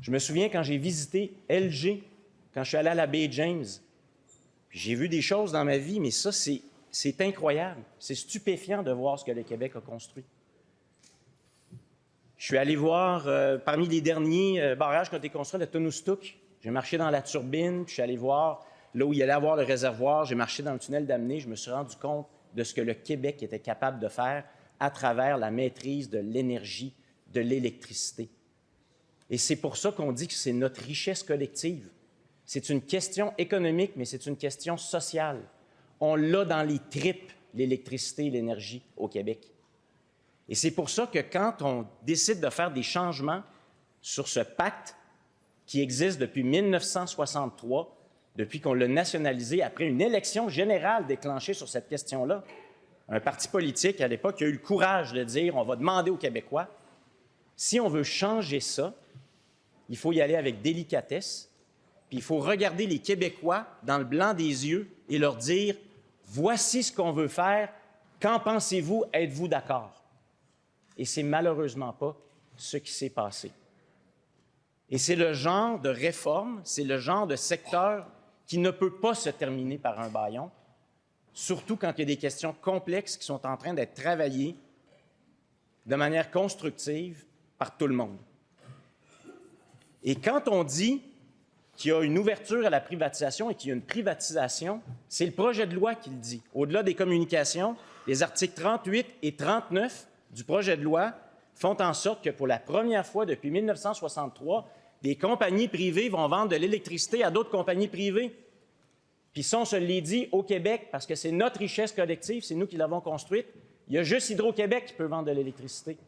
Je me souviens quand j'ai visité LG, quand je suis allé à la baie James, j'ai vu des choses dans ma vie, mais ça, c'est incroyable. C'est stupéfiant de voir ce que le Québec a construit. Je suis allé voir, parmi les derniers barrages qui ont été construits, le Tonoustouk. J'ai marché dans la turbine, puis je suis allé voir là où il allait avoir le réservoir. J'ai marché dans le tunnel d'Amener. Je me suis rendu compte de ce que le Québec était capable de faire à travers la maîtrise de l'énergie, de l'électricité. Et c'est pour ça qu'on dit que c'est notre richesse collective. C'est une question économique, mais c'est une question sociale. On l'a dans les tripes, l'électricité et l'énergie au Québec. Et c'est pour ça que quand on décide de faire des changements sur ce pacte qui existe depuis 1963, depuis qu'on l'a nationalisé après une élection générale déclenchée sur cette question-là, un parti politique à l'époque a eu le courage de dire on va demander aux Québécois, si on veut changer ça, il faut y aller avec délicatesse, puis il faut regarder les Québécois dans le blanc des yeux et leur dire voici ce qu'on veut faire, qu'en pensez-vous, êtes-vous d'accord? Et c'est malheureusement pas ce qui s'est passé. Et c'est le genre de réforme, c'est le genre de secteur qui ne peut pas se terminer par un bâillon, surtout quand il y a des questions complexes qui sont en train d'être travaillées de manière constructive par tout le monde. Et quand on dit qu'il y a une ouverture à la privatisation et qu'il y a une privatisation, c'est le projet de loi qui le dit. Au-delà des communications, les articles 38 et 39 du projet de loi font en sorte que pour la première fois depuis 1963, des compagnies privées vont vendre de l'électricité à d'autres compagnies privées. Puis ça, on se l'est dit au Québec, parce que c'est notre richesse collective, c'est nous qui l'avons construite. Il y a juste Hydro-Québec qui peut vendre de l'électricité.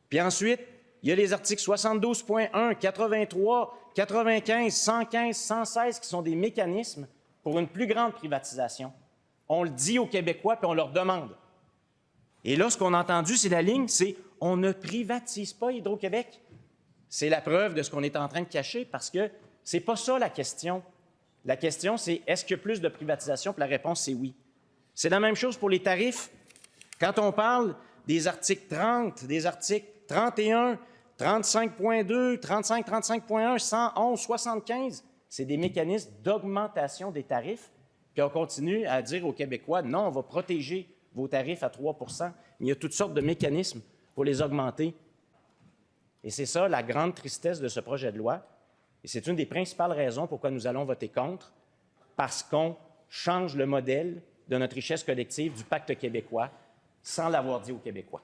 Puis ensuite, il y a les articles 72.1, 83, 95, 115, 116 qui sont des mécanismes pour une plus grande privatisation. On le dit aux Québécois, puis on leur demande. Et là, ce qu'on a entendu, c'est la ligne, c'est « on ne privatise pas Hydro-Québec ». C'est la preuve de ce qu'on est en train de cacher, parce que c'est pas ça la question. La question, c'est est-ce qu'il y a plus de privatisation? Puis la réponse, c'est oui. C'est la même chose pour les tarifs. Quand on parle des articles 30, des articles 31, 35.2, 35, 35.1, 111, 75, c'est des mécanismes d'augmentation des tarifs. Puis on continue à dire aux Québécois, non, on va protéger vos tarifs à 3 %. Il y a toutes sortes de mécanismes pour les augmenter. Et c'est ça la grande tristesse de ce projet de loi. Et c'est une des principales raisons pourquoi nous allons voter contre, parce qu'on change le modèle de notre richesse collective du pacte québécois sans l'avoir dit aux Québécois.